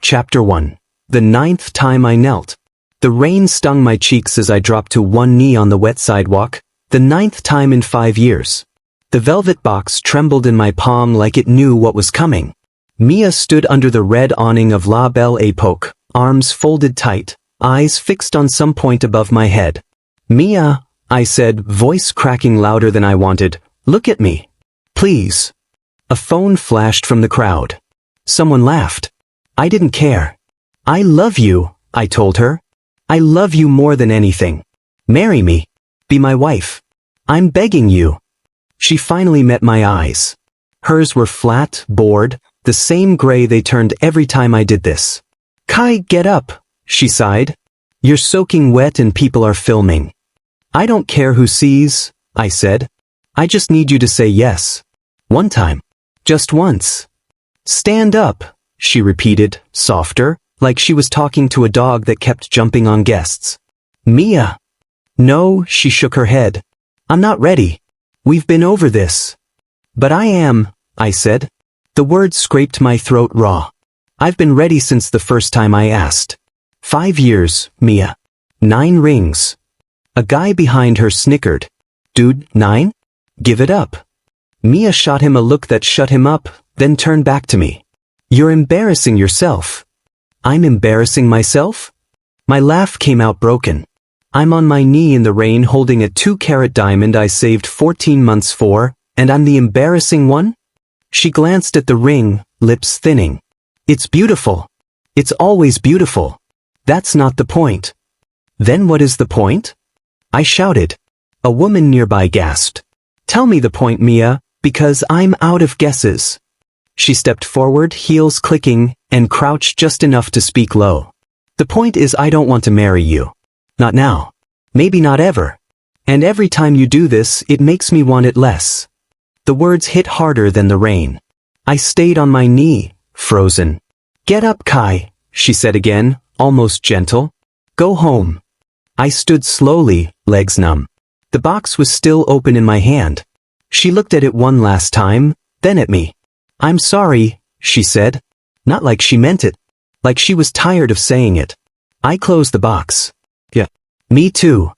Chapter 1. The 9th time I knelt. The rain stung my cheeks as I dropped to one knee on the wet sidewalk, the 9th time in 5 years. The velvet box trembled in my palm like it knew what was coming. Mia stood under the red awning of La Belle Époque, arms folded tight, eyes fixed on some point above my head. "Mia," I said, voice cracking louder than I wanted, "look at me. Please." A phone flashed from the crowd. Someone laughed. I didn't care. "I love you," I told her. "I love you more than anything. Marry me. Be my wife. I'm begging you." She finally met my eyes. Hers were flat, bored, the same gray they turned every time I did this. "Kai, get up," she sighed. "You're soaking wet and people are filming." "I don't care who sees," I said. "I just need you to say yes. One time. Just once." "Stand up," she repeated, softer, like she was talking to a dog that kept jumping on guests. "Mia." "No," she shook her head. "I'm not ready. We've been over this." "But I am," I said. The words scraped my throat raw. "I've been ready since the first time I asked. 5 years, Mia. 9 rings." A guy behind her snickered. "Dude, 9? Give it up." Mia shot him a look that shut him up, then turned back to me. "You're embarrassing yourself." "I'm embarrassing myself?" My laugh came out broken. "I'm on my knee in the rain holding a 2-carat diamond I saved 14 months for, and I'm the embarrassing one?" She glanced at the ring, lips thinning. "It's beautiful. It's always beautiful. That's not the point." "Then what is the point?" I shouted. A woman nearby gasped. "Tell me the point, Mia, because I'm out of guesses." She stepped forward, heels clicking, and crouched just enough to speak low. "The point is I don't want to marry you. Not now. Maybe not ever. And every time you do this, it makes me want it less." The words hit harder than the rain. I stayed on my knee, frozen. "Get up, Kai," she said again, almost gentle. "Go home." I stood slowly, legs numb. The box was still open in my hand. She looked at it one last time, then at me. "I'm sorry," she said. Not like she meant it. Like she was tired of saying it. I closed the box. "Yeah. Me too."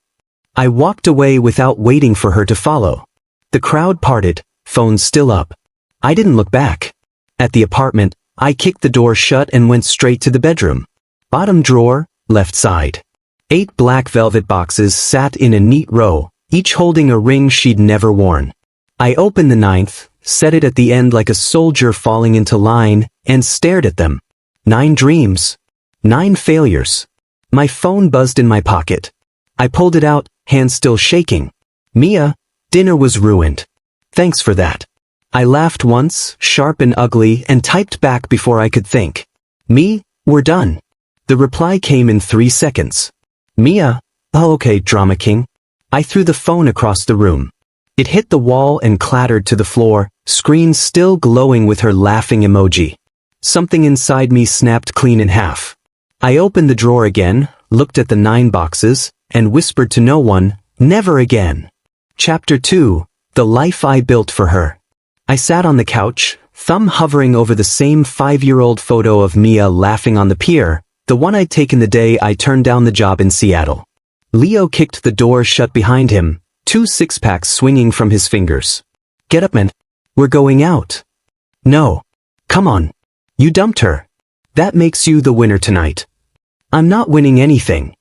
I walked away without waiting for her to follow. The crowd parted, phones still up. I didn't look back. At the apartment, I kicked the door shut and went straight to the bedroom. Bottom drawer, left side. 8 black velvet boxes sat in a neat row, each holding a ring she'd never worn. I opened the 9th, set it at the end like a soldier falling into line, and stared at them. 9 dreams. 9 failures. My phone buzzed in my pocket. I pulled it out, hands still shaking. "Mia, dinner was ruined. Thanks for that." I laughed once, sharp and ugly, and typed back before I could think. "Me, we're done." The reply came in 3 seconds. "Mia, oh okay, Drama King." I threw the phone across the room. It hit the wall and clattered to the floor, screen still glowing with her laughing emoji. Something inside me snapped clean in half. I opened the drawer again, looked at the 9 boxes, and whispered to no one, "Never again." Chapter 2. The Life I Built for Her. I sat on the couch, thumb hovering over the same 5-year-old photo of Mia laughing on the pier, the one I'd taken the day I turned down the job in Seattle. Leo kicked the door shut behind him, 2 six-packs swinging from his fingers. "Get up, man. We're going out." "No. Come on. You dumped her. That makes you the winner tonight." "I'm not winning anything."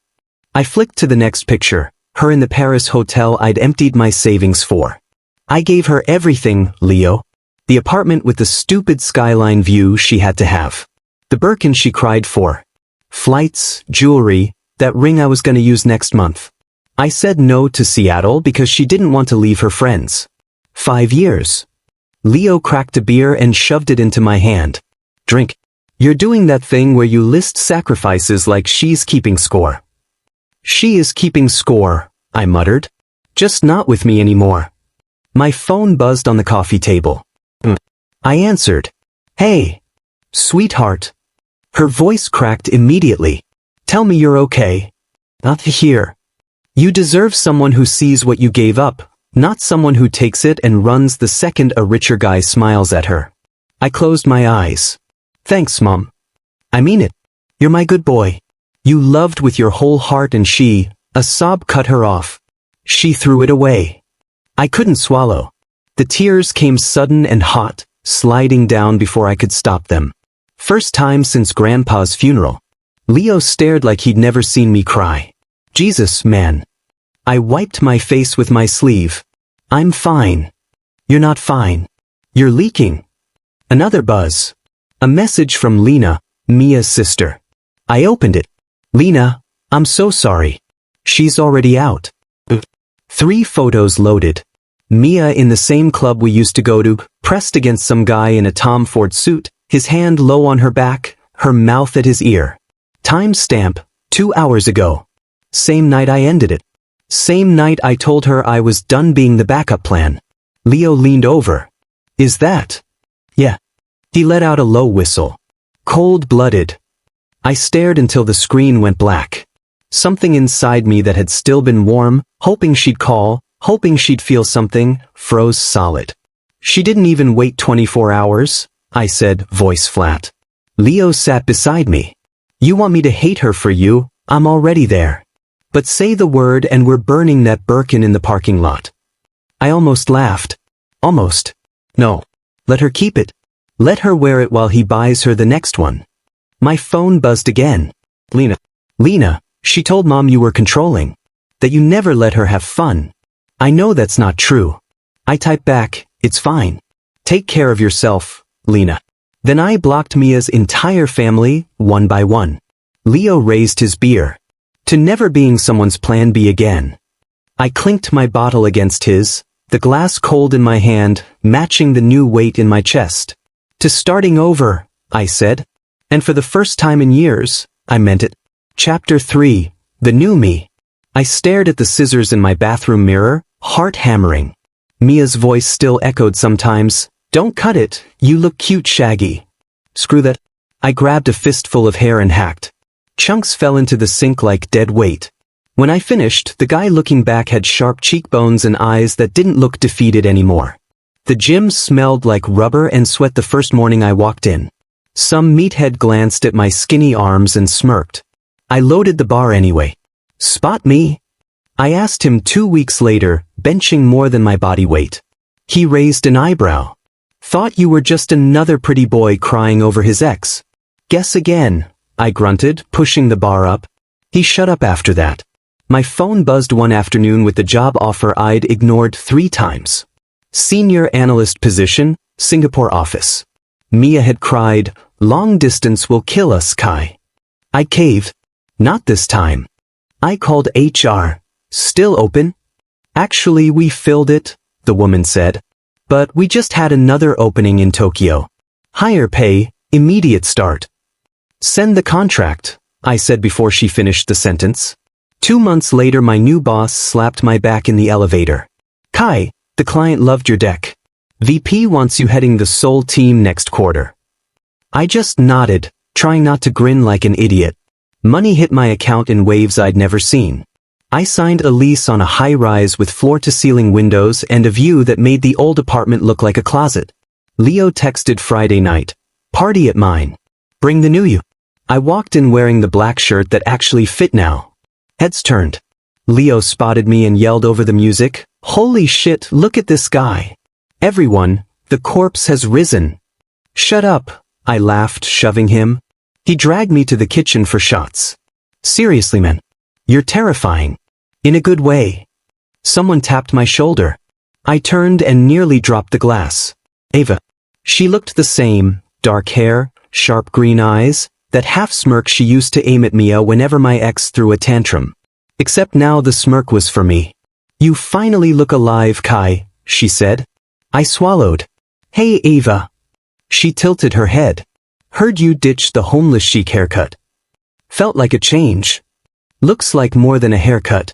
I flicked to the next picture, her in the Paris hotel I'd emptied my savings for. I gave her everything, Leo. The apartment with the stupid skyline view she had to have. The Birkin she cried for. Flights, jewelry, that ring I was gonna use next month. I said no to Seattle because she didn't want to leave her friends. 5 years. Leo cracked a beer and shoved it into my hand. "Drink. You're doing that thing where you list sacrifices like she's keeping score." "She is keeping score," I muttered. "Just not with me anymore." My phone buzzed on the coffee table. I answered. "Hey. Sweetheart." Her voice cracked immediately. "Tell me you're okay." "Not here." "You deserve someone who sees what you gave up, not someone who takes it and runs the second a richer guy smiles at her." I closed my eyes. "Thanks, Mom." "I mean it. You're my good boy. You loved with your whole heart and a sob cut her off. She threw it away. I couldn't swallow. The tears came sudden and hot, sliding down before I could stop them. First time since Grandpa's funeral. Leo stared like he'd never seen me cry. Jesus, man. I wiped my face with my sleeve. I'm fine. You're not fine. You're leaking. Another buzz. A message from Lena, Mia's sister. I opened it. Lena, I'm so sorry. She's already out. 3 photos loaded. Mia in the same club we used to go to, pressed against some guy in a Tom Ford suit, his hand low on her back, her mouth at his ear. Timestamp, 2 hours ago. Same night I ended it. Same night I told her I was done being the backup plan. Leo leaned over. Is that? Yeah. He let out a low whistle. Cold-blooded. I stared until the screen went black. Something inside me that had still been warm, hoping she'd call, hoping she'd feel something, froze solid. She didn't even wait 24 hours, I said, voice flat. Leo sat beside me. You want me to hate her for you? I'm already there. But say the word and we're burning that Birkin in the parking lot. I almost laughed. Almost. No. Let her keep it. Let her wear it while he buys her the next one. My phone buzzed again. Lena, she told Mom you were controlling. That you never let her have fun. I know that's not true. I typed back, it's fine. Take care of yourself, Lena. Then I blocked Mia's entire family, one by one. Leo raised his beer. To never being someone's plan B again. I clinked my bottle against his, the glass cold in my hand, matching the new weight in my chest. To starting over, I said. And for the first time in years, I meant it. Chapter 3, The New Me. I stared at the scissors in my bathroom mirror, heart hammering. Mia's voice still echoed sometimes. Don't cut it, you look cute, Shaggy. Screw that. I grabbed a fistful of hair and hacked. Chunks fell into the sink like dead weight. When I finished, the guy looking back had sharp cheekbones and eyes that didn't look defeated anymore. The gym smelled like rubber and sweat the first morning I walked in. Some meathead glanced at my skinny arms and smirked. I loaded the bar anyway. Spot me? I asked him 2 weeks later, benching more than my body weight. He raised an eyebrow. Thought you were just another pretty boy crying over his ex. Guess again, I grunted, pushing the bar up. He shut up after that. My phone buzzed one afternoon with the job offer I'd ignored 3 times. Senior analyst position, Singapore office. Mia had cried, long distance will kill us, Kai. I caved. Not this time. I called HR. Still open? Actually, we filled it, the woman said. But we just had another opening in Tokyo. Higher pay, immediate start. Send the contract, I said before she finished the sentence. 2 months later my new boss slapped my back in the elevator. Kai, the client loved your deck. VP wants you heading the Seoul team next quarter. I just nodded, trying not to grin like an idiot. Money hit my account in waves I'd never seen. I signed a lease on a high-rise with floor-to-ceiling windows and a view that made the old apartment look like a closet. Leo texted Friday night. Party at mine. Bring the new you. I walked in wearing the black shirt that actually fit now. Heads turned. Leo spotted me and yelled over the music, Holy shit, look at this guy. Everyone, the corpse has risen. Shut up, I laughed, shoving him. He dragged me to the kitchen for shots. Seriously, man. You're terrifying. In a good way. Someone tapped my shoulder. I turned and nearly dropped the glass. Ava. She looked the same, dark hair, sharp green eyes, that half smirk she used to aim at Mia whenever my ex threw a tantrum. Except now the smirk was for me. You finally look alive, Kai, she said. I swallowed. Hey, Ava. She tilted her head. Heard you ditched the homeless chic haircut. Felt like a change. Looks like more than a haircut.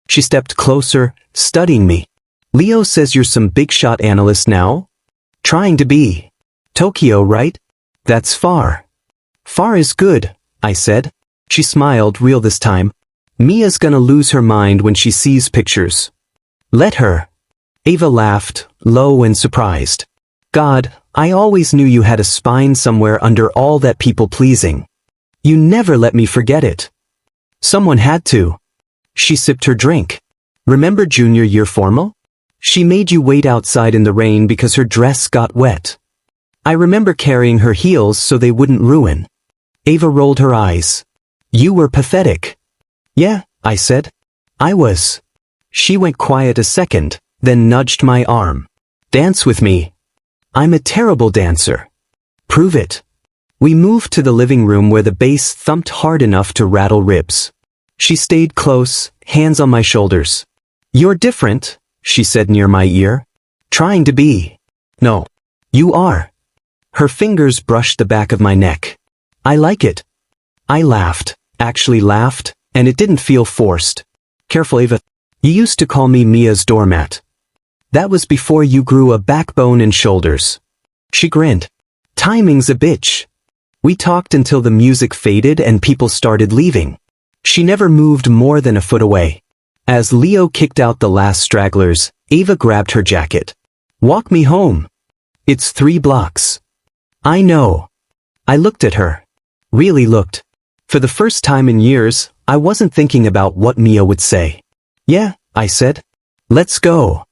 She stepped closer, studying me. Leo says you're some big shot analyst now? Trying to be. Tokyo, right? That's far. Far is good, I said. She smiled, real this time. Mia's gonna lose her mind when she sees pictures. Let her. Ava laughed, low and surprised. God, I always knew you had a spine somewhere under all that people-pleasing. You never let me forget it. Someone had to. She sipped her drink. Remember junior year formal? She made you wait outside in the rain because her dress got wet. I remember carrying her heels so they wouldn't ruin. Ava rolled her eyes. You were pathetic. Yeah, I said. I was. She went quiet a second, then nudged my arm. Dance with me. I'm a terrible dancer. Prove it. We moved to the living room where the bass thumped hard enough to rattle ribs. She stayed close, hands on my shoulders. You're different, she said near my ear. Trying to be. No. You are. Her fingers brushed the back of my neck. I like it. I laughed, actually laughed, and it didn't feel forced. Careful, Ava. You used to call me Mia's doormat. That was before you grew a backbone and shoulders. She grinned. Timing's a bitch. We talked until the music faded and people started leaving. She never moved more than a foot away. As Leo kicked out the last stragglers, Ava grabbed her jacket. Walk me home. It's 3 blocks. I know. I looked at her. Really looked. For the first time in years, I wasn't thinking about what Mia would say. Yeah, I said. Let's go.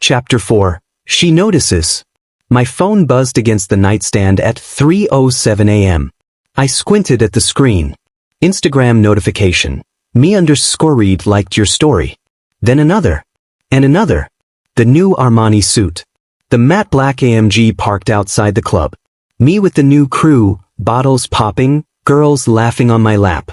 Chapter 4. She notices. My phone buzzed against the nightstand at 3:07 a.m. I squinted at the screen. Instagram notification. Me_read liked your story. Then another. And another. The new Armani suit. The matte black AMG parked outside the club. Me with the new crew, bottles popping, girls laughing on my lap.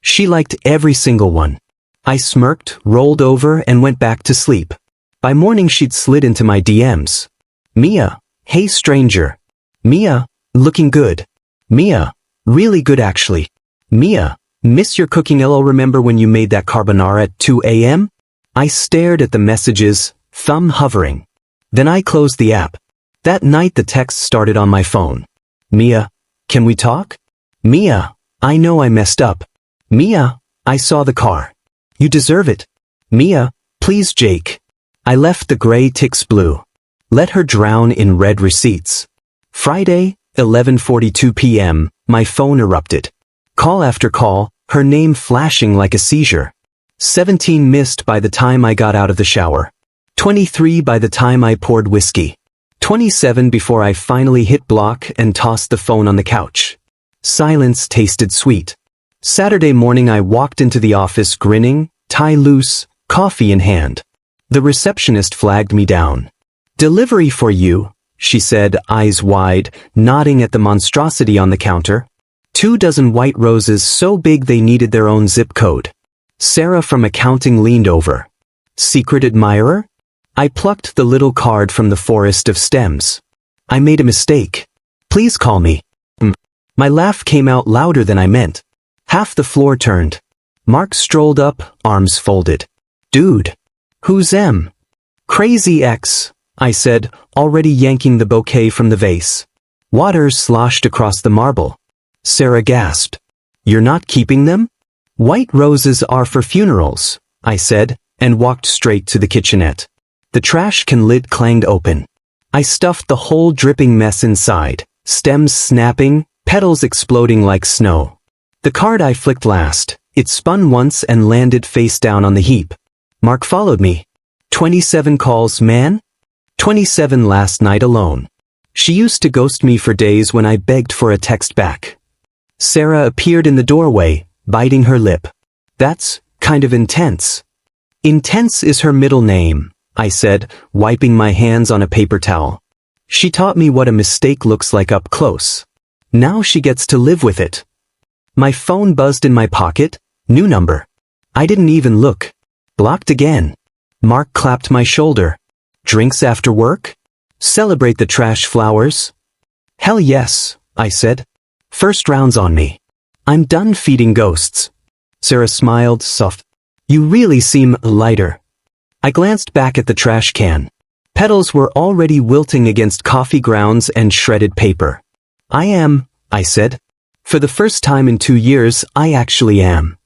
She liked every single one. I smirked, rolled over, and went back to sleep. By morning she'd slid into my DMs. Mia, hey stranger. Mia, looking good. Mia, really good actually. Mia, miss your cooking. LOL, remember when you made that carbonara at 2 a.m.? I stared at the messages, thumb hovering. Then I closed the app. That night the text started on my phone. Mia, can we talk? Mia, I know I messed up. Mia, I saw the car. You deserve it. Mia, please Jake. I left the gray ticks blue. Let her drown in red receipts. Friday, 11:42 p.m., my phone erupted. Call after call, her name flashing like a seizure. 17 missed by the time I got out of the shower. 23 by the time I poured whiskey. 27 before I finally hit block and tossed the phone on the couch. Silence tasted sweet. Saturday morning I walked into the office grinning, tie loose, coffee in hand. The receptionist flagged me down. Delivery for you, she said, eyes wide, nodding at the monstrosity on the counter. 2 dozen white roses so big they needed their own zip code. Sarah from accounting leaned over. Secret admirer? I plucked the little card from the forest of stems. I made a mistake. Please call me. My laugh came out louder than I meant. Half the floor turned. Mark strolled up, arms folded. Dude. Who's M? Crazy X, I said, already yanking the bouquet from the vase. Water sloshed across the marble. Sarah gasped. You're not keeping them? White roses are for funerals, I said, and walked straight to the kitchenette. The trash can lid clanged open. I stuffed the whole dripping mess inside, stems snapping, petals exploding like snow. The card I flicked last, it spun once and landed face down on the heap. Mark followed me. 27 calls, man? 27 last night alone. She used to ghost me for days when I begged for a text back. Sarah appeared in the doorway, biting her lip. That's kind of intense. Intense is her middle name, I said, wiping my hands on a paper towel. She taught me what a mistake looks like up close. Now she gets to live with it. My phone buzzed in my pocket, new number. I didn't even look. Blocked again. Mark clapped my shoulder. Drinks after work? Celebrate the trash flowers? Hell yes, I said. First round's on me. I'm done feeding ghosts. Sarah smiled soft. You really seem lighter. I glanced back at the trash can. Petals were already wilting against coffee grounds and shredded paper. I am, I said. For the first time in 2 years, I actually am.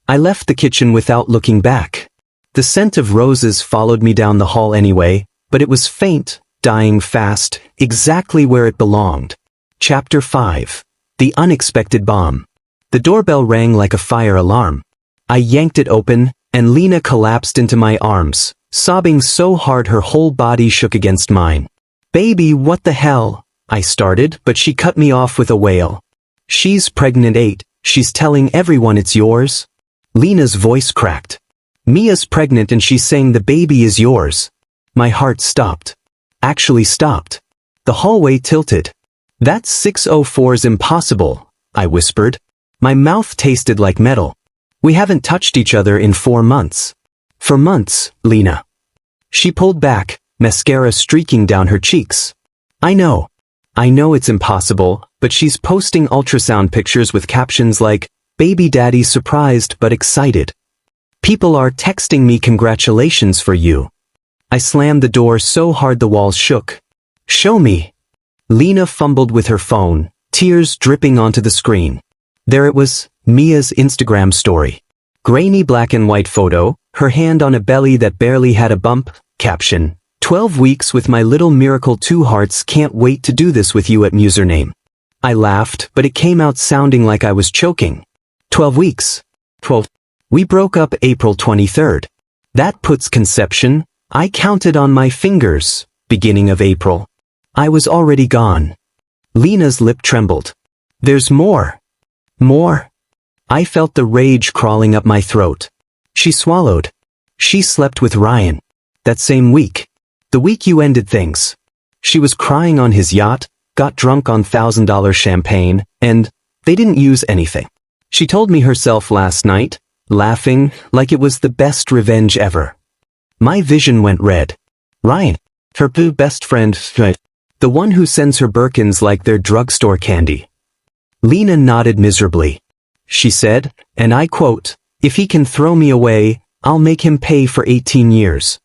I left the kitchen without looking back. The scent of roses followed me down the hall anyway, but it was faint, dying fast, exactly where it belonged. Chapter 5. The Unexpected Bomb. The doorbell rang like a fire alarm. I yanked it open, and Lena collapsed into my arms, sobbing so hard her whole body shook against mine. "Baby, what the hell?" I started, but she cut me off with a wail. "She's pregnant 8, she's telling everyone it's yours." Lena's voice cracked. "Mia's pregnant and she's saying the baby is yours." My heart stopped. Actually stopped. The hallway tilted. "That's 604's impossible," I whispered. My mouth tasted like metal. "We haven't touched each other in 4 months. For months, Lena." She pulled back, mascara streaking down her cheeks. I know it's impossible, but she's posting ultrasound pictures with captions like, "Baby daddy surprised but excited." People are texting me congratulations for you. I slammed the door so hard the walls shook. "Show me." Lena fumbled with her phone, tears dripping onto the screen. There it was, Mia's Instagram story. Grainy black and white photo, her hand on a belly that barely had a bump, caption, 12 weeks with my little miracle 2 hearts, can't wait to do this with you at username. I laughed, but it came out sounding like I was choking. 12 weeks. 12. We broke up April 23rd. That puts conception, I counted on my fingers, beginning of April. I was already gone. Lena's lip trembled. "There's more. More." I felt the rage crawling up my throat. She swallowed. "She slept with Ryan. That same week. The week you ended things. She was crying on his yacht, got drunk on $1,000 champagne, and they didn't use anything. She told me herself last night, laughing like it was the best revenge ever." My vision went red. Ryan, her best friend, the one who sends her Birkins like they're drugstore candy. Lena nodded miserably. She said, and I quote, "If he can throw me away, I'll make him pay for 18 years.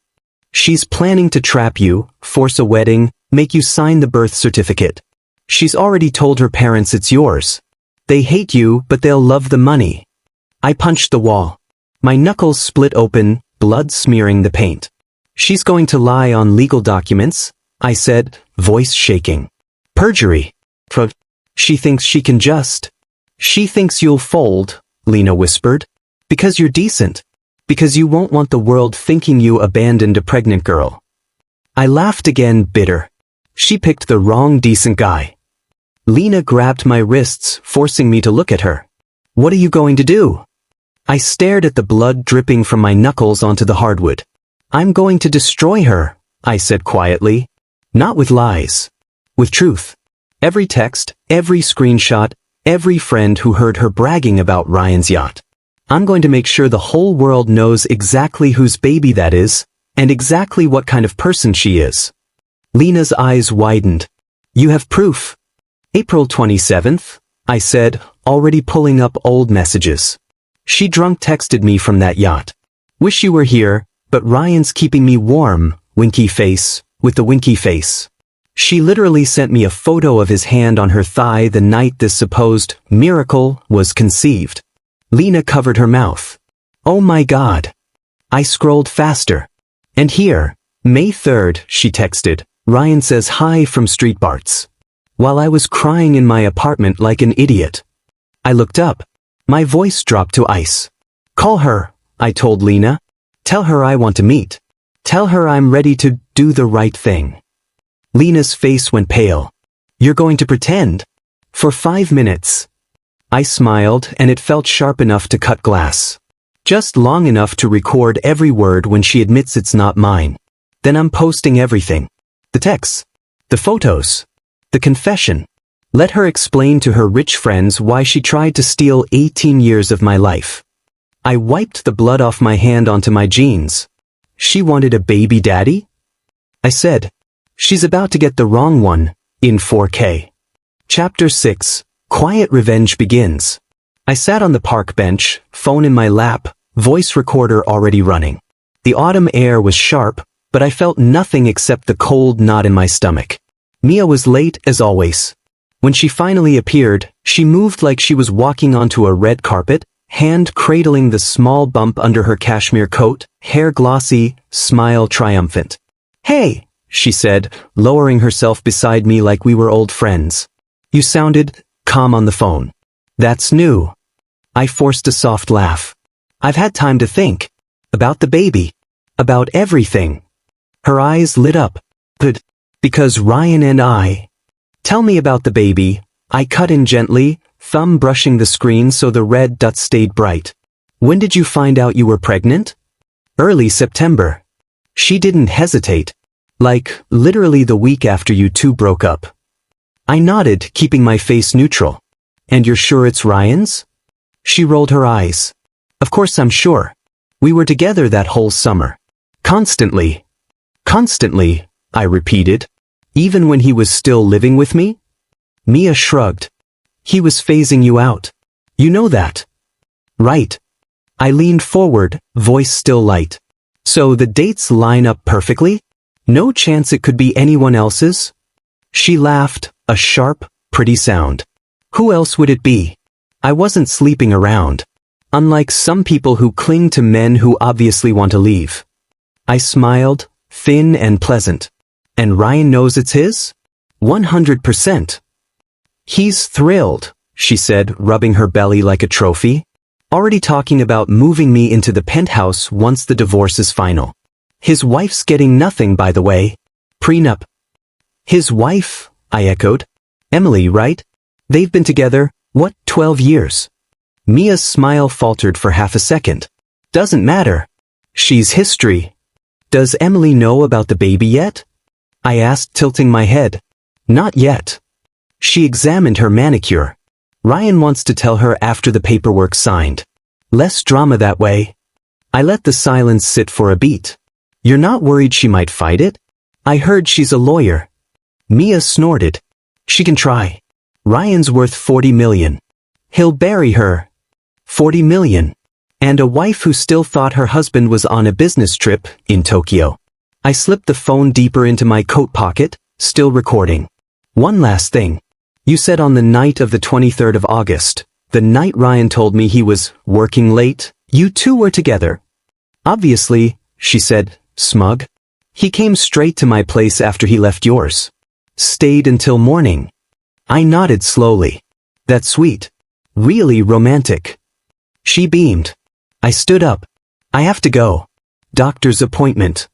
She's planning to trap you, force a wedding, make you sign the birth certificate. She's already told her parents it's yours. They hate you, but they'll love the money." I punched the wall. My knuckles split open, blood smearing the paint. "She's going to lie on legal documents," I said, voice shaking. "Perjury. She thinks she can just." "She thinks you'll fold," Lena whispered. "Because you're decent. Because you won't want the world thinking you abandoned a pregnant girl." I laughed again, bitter. She picked the wrong decent guy. Lena grabbed my wrists, forcing me to look at her. "What are you going to do?" I stared at the blood dripping from my knuckles onto the hardwood. "I'm going to destroy her," I said quietly. Not with lies. With truth. Every text, every screenshot, every friend who heard her bragging about Ryan's yacht. I'm going to make sure the whole world knows exactly whose baby that is, and exactly what kind of person she is. Lena's eyes widened. "You have proof." "April 27th, I said, already pulling up old messages. "She drunk texted me from that yacht. Wish you were here, but Ryan's keeping me warm, winky face, with the winky face." She literally sent me a photo of his hand on her thigh the night this supposed miracle was conceived. Lena covered her mouth. "Oh my God." I scrolled faster. "And here, May 3rd, she texted, Ryan says hi from Street Barts." While I was crying in my apartment like an idiot. I looked up. My voice dropped to ice. "Call her," I told Lena. "Tell her I want to meet. Tell her I'm ready to do the right thing." Lena's face went pale. "You're going to pretend? For 5 minutes?" I smiled, and it felt sharp enough to cut glass. Just long enough to record every word when she admits it's not mine. Then I'm posting everything. The texts. The photos. The confession. Let her explain to her rich friends why she tried to steal 18 years of my life. I wiped the blood off my hand onto my jeans. She wanted a baby daddy? I said, "She's about to get the wrong one," in 4K. Chapter 6. Quiet Revenge begins. I sat on the park bench, phone in my lap, voice recorder already running. The autumn air was sharp, but I felt nothing except the cold knot in my stomach. Mia was late, as always. When she finally appeared, she moved like she was walking onto a red carpet, hand cradling the small bump under her cashmere coat, hair glossy, smile triumphant. "Hey," she said, lowering herself beside me like we were old friends. "You sounded calm on the phone." "That's new." I forced a soft laugh. I've had time to think. About the baby. About everything. Her eyes lit up. But, because Ryan and I. Tell me about the baby. I cut in gently, thumb brushing the screen so the red dots stayed bright. When did you find out you were pregnant? Early September. She didn't hesitate. Like, literally the week after you two broke up. I nodded, keeping my face neutral. And you're sure it's Ryan's? She rolled her eyes. Of course I'm sure. We were together that whole summer. Constantly. Constantly, I repeated. Even when he was still living with me? Mia shrugged. He was phasing you out. You know that. Right. I leaned forward, voice still light. So the dates line up perfectly? No chance it could be anyone else's? She laughed, a sharp, pretty sound. Who else would it be? I wasn't sleeping around. Unlike some people who cling to men who obviously want to leave. I smiled, thin and pleasant. And Ryan knows it's his? 100%. He's thrilled, she said, rubbing her belly like a trophy. Already talking about moving me into the penthouse once the divorce is final. His wife's getting nothing, by the way. Prenup. His wife, I echoed. Emily, right? They've been together, what, 12 years? Mia's smile faltered for half a second. Doesn't matter. She's history. Does Emily know about the baby yet? I asked, tilting my head. Not yet. She examined her manicure. Ryan wants to tell her after the paperwork's signed. Less drama that way. I let the silence sit for a beat. You're not worried she might fight it? I heard she's a lawyer. Mia snorted. She can try. Ryan's worth 40 million. He'll bury her. 40 million. And a wife who still thought her husband was on a business trip in Tokyo. I slipped the phone deeper into my coat pocket, still recording. One last thing. You said on the night of the 23rd of August, the night Ryan told me he was working late, you two were together. Obviously, she said, smug. He came straight to my place after he left yours. Stayed until morning. I nodded slowly. That's sweet. Really romantic. She beamed. I stood up. I have to go. Doctor's appointment.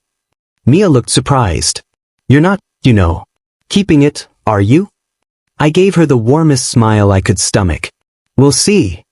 Mia looked surprised. You're not, keeping it, are you? I gave her the warmest smile I could stomach. We'll see.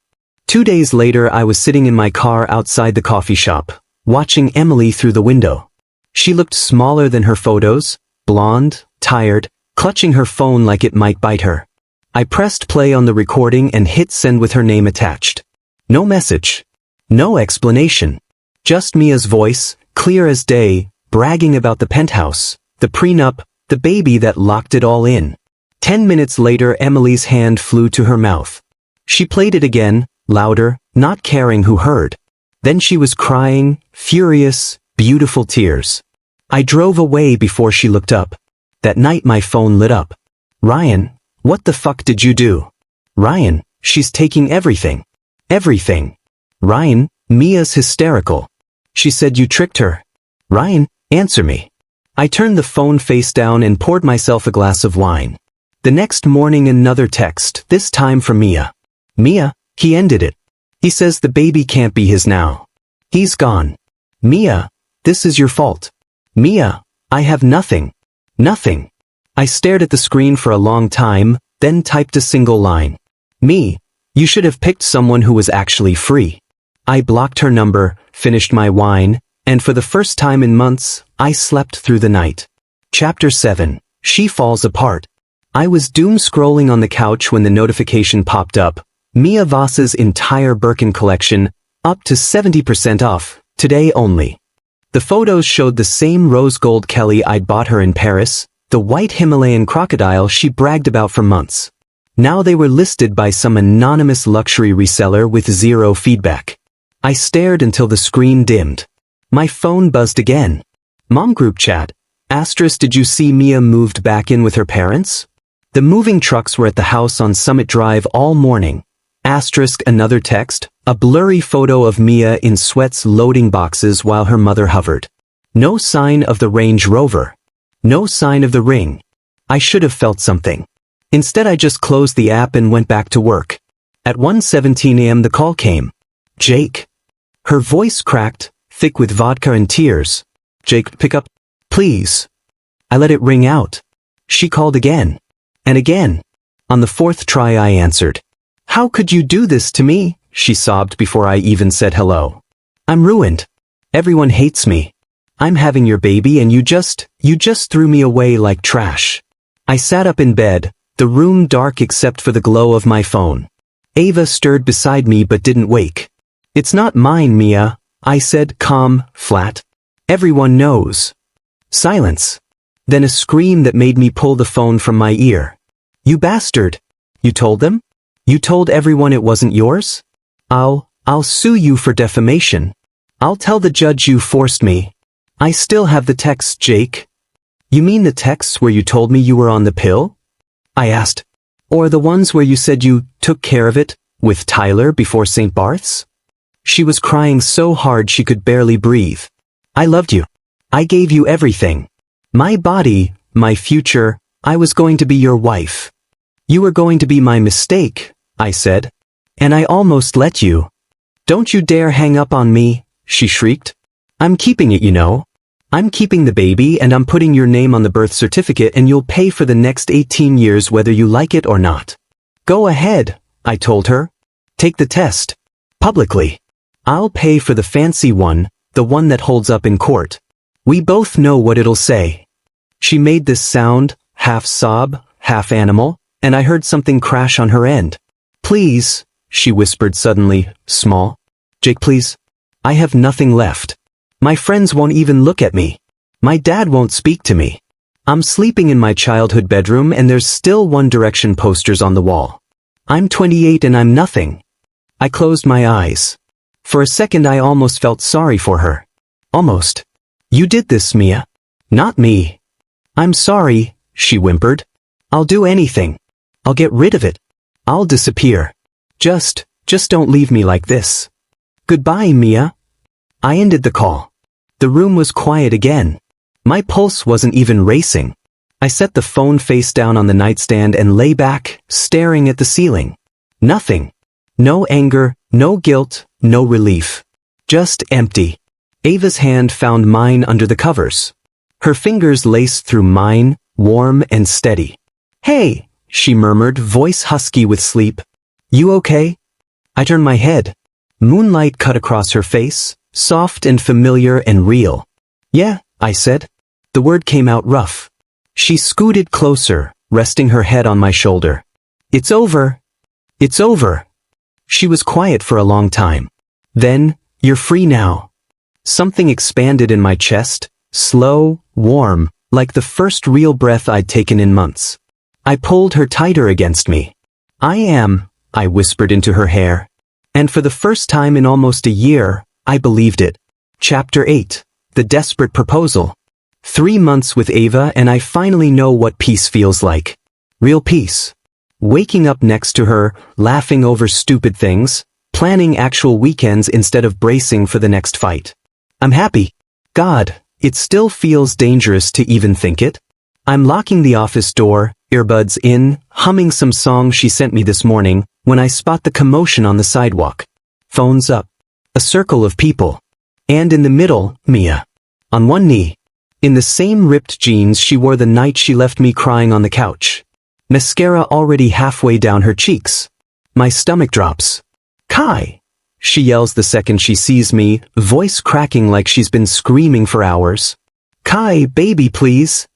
2 days later I was sitting in my car outside the coffee shop, watching Emily through the window. She looked smaller than her photos, blonde, tired, clutching her phone like it might bite her. I pressed play on the recording and hit send with her name attached. No message. No explanation. Just Mia's voice, clear as day, bragging about the penthouse, the prenup, the baby that locked it all in. 10 minutes later Emily's hand flew to her mouth. She played it again, louder, not caring who heard. Then she was crying, furious, beautiful tears. I drove away before she looked up. That night my phone lit up. Ryan, what the fuck did you do? Ryan, she's taking everything. Everything. Ryan, Mia's hysterical. She said you tricked her. Ryan, answer me. I turned the phone face down and poured myself a glass of wine. The next morning another text, this time from Mia. Mia, he ended it. He says the baby can't be his now. He's gone. Mia, this is your fault. Mia, I have nothing. Nothing. I stared at the screen for a long time, then typed a single line. Me, you should have picked someone who was actually free. I blocked her number, finished my wine, and for the first time in months, I slept through the night. Chapter 7. She Falls Apart. I was doom scrolling on the couch when the notification popped up. Mia Voss's entire Birkin collection, up to 70% off, today only. The photos showed the same rose gold Kelly I'd bought her in Paris, the white Himalayan crocodile she bragged about for months. Now they were listed by some anonymous luxury reseller with zero feedback. I stared until the screen dimmed. My phone buzzed again. Mom group chat. Asterisk, did you see Mia moved back in with her parents? The moving trucks were at the house on Summit Drive all morning. Asterisk, another text, a blurry photo of Mia in sweats loading boxes while her mother hovered. No sign of the Range Rover. No sign of the ring. I should have felt something. Instead I just closed the app and went back to work. At 1:17 a.m. the call came. Jake. Her voice cracked, thick with vodka and tears. Jake, pick up, please. I let it ring out. She called again. And again. On the fourth try I answered. How could you do this to me? She sobbed before I even said hello. I'm ruined. Everyone hates me. I'm having your baby and you just threw me away like trash. I sat up in bed, the room dark except for the glow of my phone. Ava stirred beside me but didn't wake. It's not mine, Mia, I said, calm, flat. Everyone knows. Silence. Then a scream that made me pull the phone from my ear. You bastard. You told them? You told everyone it wasn't yours? I'll sue you for defamation. I'll tell the judge you forced me. I still have the texts, Jake. You mean the texts where you told me you were on the pill? I asked. Or the ones where you said you took care of it, with Tyler before St. Barth's? She was crying so hard she could barely breathe. I loved you. I gave you everything. My body, my future, I was going to be your wife. You were going to be my mistake, I said. And I almost let you. Don't you dare hang up on me, she shrieked. I'm keeping it, you know. I'm keeping the baby and I'm putting your name on the birth certificate and you'll pay for the next 18 years whether you like it or not. Go ahead, I told her. Take the test. Publicly. I'll pay for the fancy one, the one that holds up in court. We both know what it'll say. She made this sound, half sob, half animal, and I heard something crash on her end. Please, she whispered suddenly, small. Jake, please. I have nothing left. My friends won't even look at me. My dad won't speak to me. I'm sleeping in my childhood bedroom and there's still One Direction posters on the wall. I'm 28 and I'm nothing. I closed my eyes. For a second I almost felt sorry for her. Almost. You did this, Mia. Not me. I'm sorry, she whimpered. I'll do anything. I'll get rid of it. I'll disappear. Just don't leave me like this. Goodbye, Mia. I ended the call. The room was quiet again. My pulse wasn't even racing. I set the phone face down on the nightstand and lay back, staring at the ceiling. Nothing. No anger, no guilt, no relief. Just empty. Ava's hand found mine under the covers. Her fingers laced through mine, warm and steady. Hey, she murmured, voice husky with sleep. You okay? I turned my head. Moonlight cut across her face, soft and familiar and real. Yeah, I said. The word came out rough. She scooted closer, resting her head on my shoulder. It's over. It's over. She was quiet for a long time. Then, you're free now. Something expanded in my chest, slow, warm, like the first real breath I'd taken in months. I pulled her tighter against me. I whispered into her hair. And for the first time in almost a year, I believed it. Chapter 8. The Desperate Proposal. 3 months with Ava and I finally know what peace feels like. Real peace. Waking up next to her, laughing over stupid things, planning actual weekends instead of bracing for the next fight. I'm happy. God, it still feels dangerous to even think it. I'm locking the office door, earbuds in, humming some song she sent me this morning, when I spot the commotion on the sidewalk. Phones up. A circle of people. And in the middle, Mia. On one knee. In the same ripped jeans she wore the night she left me crying on the couch. Mascara already halfway down her cheeks. My stomach drops. Kai! She yells the second she sees me, voice cracking like she's been screaming for hours. Kai, baby, please.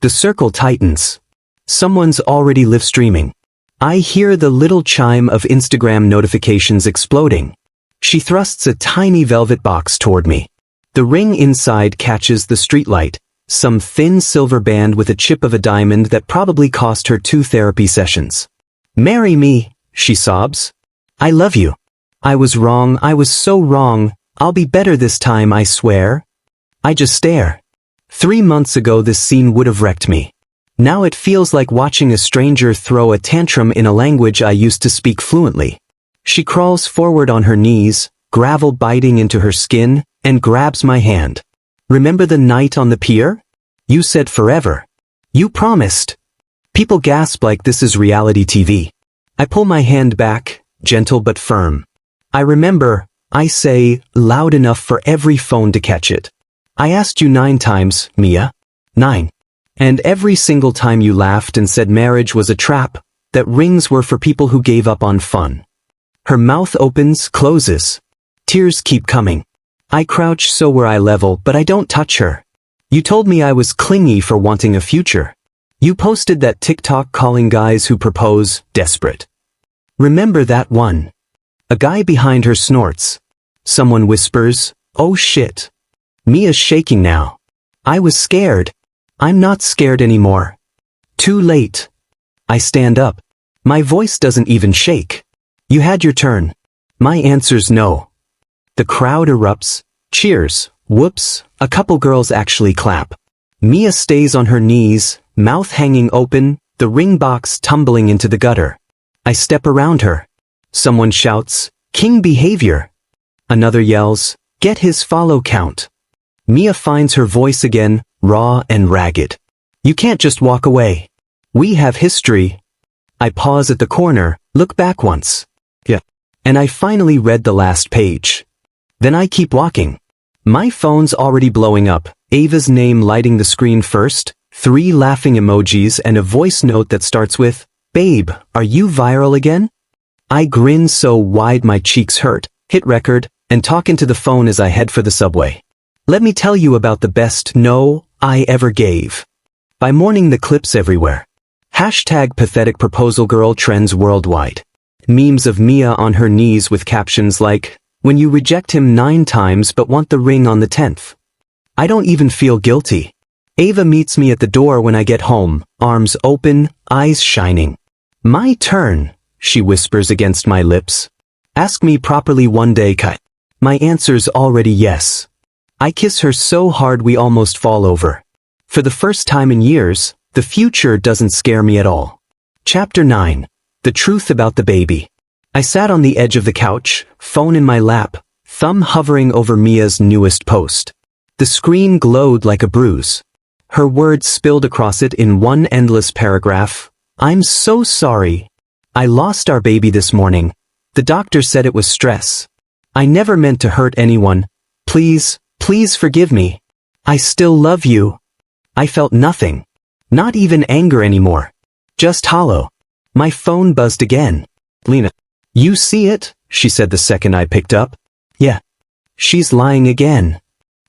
The circle tightens. Someone's already live streaming. I hear the little chime of Instagram notifications exploding. She thrusts a tiny velvet box toward me. The ring inside catches the streetlight, some thin silver band with a chip of a diamond that probably cost her 2 therapy sessions. Marry me, she sobs. I love you. I was wrong, I was so wrong, I'll be better this time, I swear. I just stare. 3 months ago this scene would have wrecked me. Now it feels like watching a stranger throw a tantrum in a language I used to speak fluently. She crawls forward on her knees, gravel biting into her skin, and grabs my hand. Remember the night on the pier? You said forever. You promised. People gasp like this is reality TV. I pull my hand back, gentle but firm. I remember, I say, loud enough for every phone to catch it. I asked you 9 times, Mia. 9. And every single time you laughed and said marriage was a trap, that rings were for people who gave up on fun. Her mouth opens, closes. Tears keep coming. I crouch so we're eye level, but I don't touch her. You told me I was clingy for wanting a future. You posted that TikTok calling guys who propose desperate. Remember that one? A guy behind her snorts. Someone whispers, "Oh shit." Mia's shaking now. I was scared. I'm not scared anymore. Too late. I stand up. My voice doesn't even shake. You had your turn. My answer's no. The crowd erupts. Cheers. Whoops. A couple girls actually clap. Mia stays on her knees, mouth hanging open, the ring box tumbling into the gutter. I step around her. Someone shouts, "King behavior." Another yells, "Get his follow count." Mia finds her voice again, raw and ragged. You can't just walk away. We have history. I pause at the corner, look back once. Yeah. And I finally read the last page. Then I keep walking. My phone's already blowing up, Ava's name lighting the screen first, 3 laughing emojis and a voice note that starts with, "Babe, are you viral again?" I grin so wide my cheeks hurt, hit record, and talk into the phone as I head for the subway. Let me tell you about the best no I ever gave. By morning the clips everywhere. Hashtag pathetic proposal girl trends worldwide. Memes of Mia on her knees with captions like, "When you reject him 9 times but want the ring on the 10th. I don't even feel guilty. Ava meets me at the door when I get home, arms open, eyes shining. My turn, she whispers against my lips. Ask me properly one day, Kai. My answer's already yes. I kiss her so hard we almost fall over. For the first time in years, the future doesn't scare me at all. Chapter 9. The truth about the baby. I sat on the edge of the couch, phone in my lap, thumb hovering over Mia's newest post. The screen glowed like a bruise. Her words spilled across it in one endless paragraph. I'm so sorry. I lost our baby this morning. The doctor said it was stress. I never meant to hurt anyone. Please, please forgive me. I still love you. I felt nothing. Not even anger anymore. Just hollow. My phone buzzed again. Lena. You see it? She said the second I picked up. Yeah. She's lying again.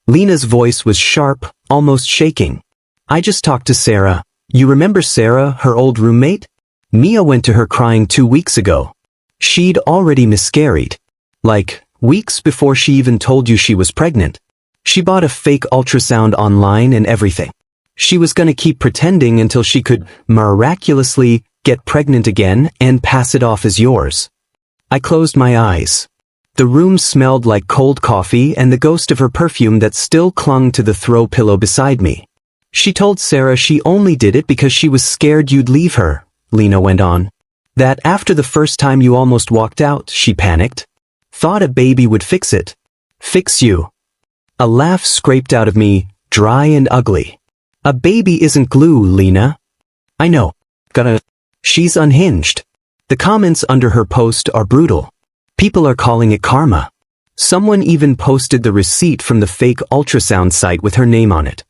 Lena's voice was sharp, almost shaking. I just talked to Sarah. You remember Sarah, her old roommate? Mia went to her crying 2 weeks ago. She'd already miscarried. Like, weeks before she even told you she was pregnant. She bought a fake ultrasound online and everything. She was gonna keep pretending until she could miraculously get pregnant again and pass it off as yours. I closed my eyes. The room smelled like cold coffee and the ghost of her perfume that still clung to the throw pillow beside me. She told Sarah she only did it because she was scared you'd leave her, Lena went on. That after the first time you almost walked out, she panicked. Thought a baby would fix it. Fix you. A laugh scraped out of me, dry and ugly. A baby isn't glue, Lena. I know. She's unhinged. The comments under her post are brutal. People are calling it karma. Someone even posted the receipt from the fake ultrasound site with her name on it.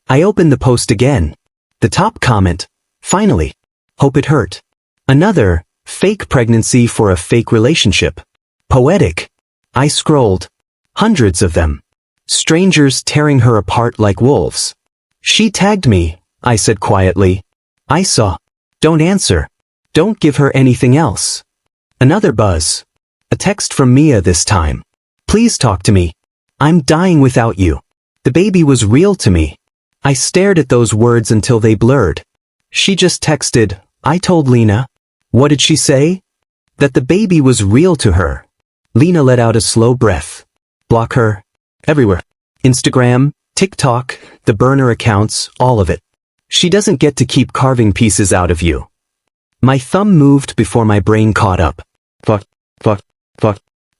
I opened the post again. The top comment, finally. Hope it hurt. Another, fake pregnancy for a fake relationship. Poetic. I scrolled. Hundreds of them. Strangers tearing her apart like wolves. She tagged me, I said quietly. I saw. Don't answer. Don't give her anything else. Another buzz. A text from Mia this time. Please talk to me. I'm dying without you. The baby was real to me. I stared at those words until they blurred. She just texted, I told Lena. What did she say? That the baby was real to her. Lena let out a slow breath. Block her. Everywhere. Instagram, TikTok, the burner accounts, all of it. She doesn't get to keep carving pieces out of you. My thumb moved before my brain caught up. Fuck.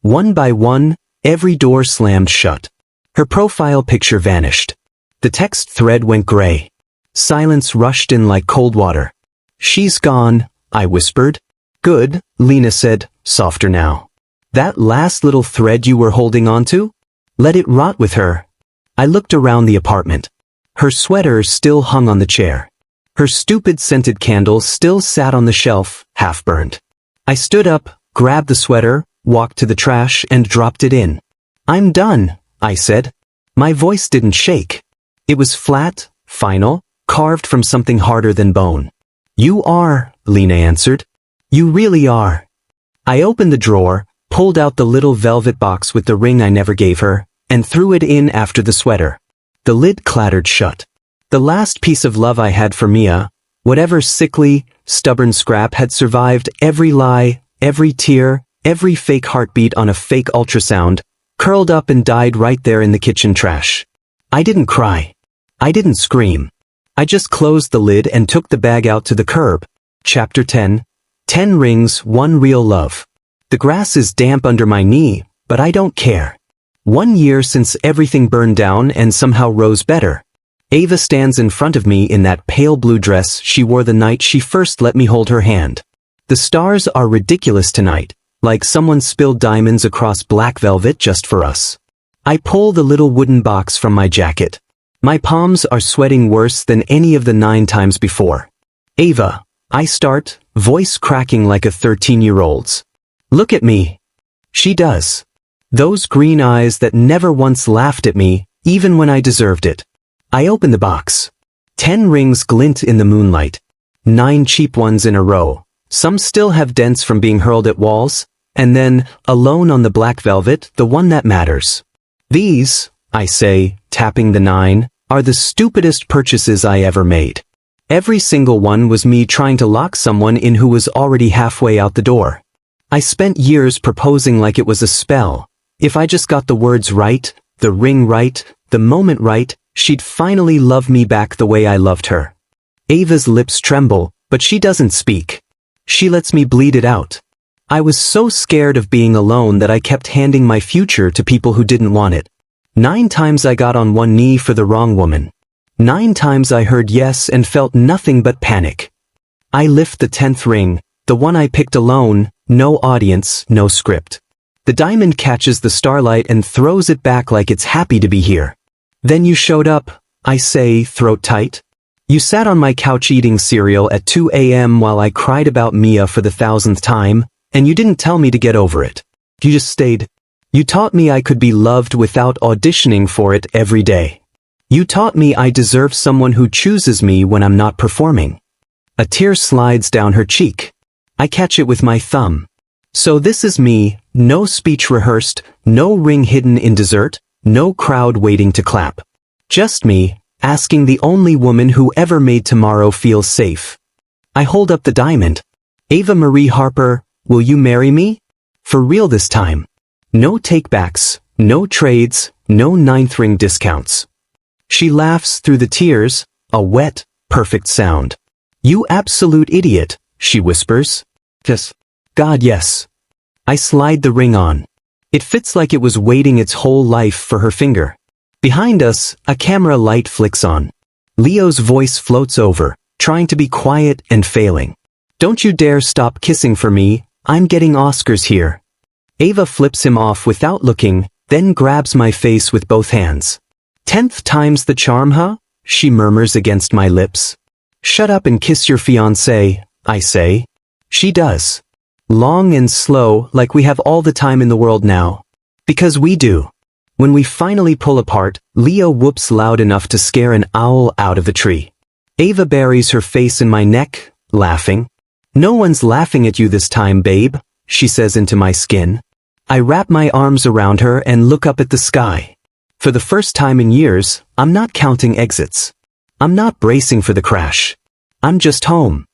One by one, every door slammed shut. Her profile picture vanished. The text thread went gray. Silence rushed in like cold water. She's gone, I whispered. Good, Lena said, softer now. That last little thread you were holding onto? Let it rot with her. I looked around the apartment. Her sweater still hung on the chair. Her stupid scented candle still sat on the shelf, half-burned. I stood up, grabbed the sweater, walked to the trash, and dropped it in. I'm done, I said. My voice didn't shake. It was flat, final, carved from something harder than bone. You are, Lena answered. You really are. I opened the drawer, pulled out the little velvet box with the ring I never gave her, and threw it in after the sweater. The lid clattered shut. The last piece of love I had for Mia, whatever sickly, stubborn scrap had survived every lie, every tear, every fake heartbeat on a fake ultrasound, curled up and died right there in the kitchen trash. I didn't cry. I didn't scream. I just closed the lid and took the bag out to the curb. Chapter 10. 10 Rings, 1 Real Love. The grass is damp under my knee, but I don't care. 1 year since everything burned down and somehow rose better. Ava stands in front of me in that pale blue dress she wore the night she first let me hold her hand. The stars are ridiculous tonight, like someone spilled diamonds across black velvet just for us. I pull the little wooden box from my jacket. My palms are sweating worse than any of the 9 times before. Ava, I start, voice cracking like a 13-year-old's. Look at me. She does. Those green eyes that never once laughed at me, even when I deserved it. I open the box. 10 rings glint in the moonlight. 9 cheap ones in a row. Some still have dents from being hurled at walls, and then, alone on the black velvet, the one that matters. These, I say, tapping the 9, are the stupidest purchases I ever made. Every single one was me trying to lock someone in who was already halfway out the door. I spent years proposing like it was a spell. If I just got the words right, the ring right, the moment right, she'd finally love me back the way I loved her. Ava's lips tremble, but she doesn't speak. She lets me bleed it out. I was so scared of being alone that I kept handing my future to people who didn't want it. 9 times I got on one knee for the wrong woman. 9 times I heard yes and felt nothing but panic. I lift the 10th ring, the one I picked alone, no audience, no script. The diamond catches the starlight and throws it back like it's happy to be here. Then you showed up, I say, throat tight. You sat on my couch eating cereal at 2 a.m. while I cried about Mia for the 1000th time, and you didn't tell me to get over it. You just stayed. You taught me I could be loved without auditioning for it every day. You taught me I deserve someone who chooses me when I'm not performing. A tear slides down her cheek. I catch it with my thumb. So this is me, no speech rehearsed, no ring hidden in dessert, no crowd waiting to clap. Just me, asking the only woman who ever made tomorrow feel safe. I hold up the diamond. Ava Marie Harper, will you marry me? For real this time. No takebacks, no trades, no 9th ring discounts. She laughs through the tears, a wet, perfect sound. You absolute idiot, she whispers. Yes. God, yes. I slide the ring on. It fits like it was waiting its whole life for her finger. Behind us, a camera light flicks on. Leo's voice floats over, trying to be quiet and failing. Don't you dare stop kissing for me, I'm getting Oscars here. Ava flips him off without looking, then grabs my face with both hands. 10th time's the charm, huh? She murmurs against my lips. Shut up and kiss your fiancé, I say. She does. Long and slow, like we have all the time in the world now. Because we do. When we finally pull apart, Leo whoops loud enough to scare an owl out of the tree. Ava buries her face in my neck, laughing. No one's laughing at you this time, babe, she says into my skin. I wrap my arms around her and look up at the sky. For the first time in years, I'm not counting exits. I'm not bracing for the crash. I'm just home.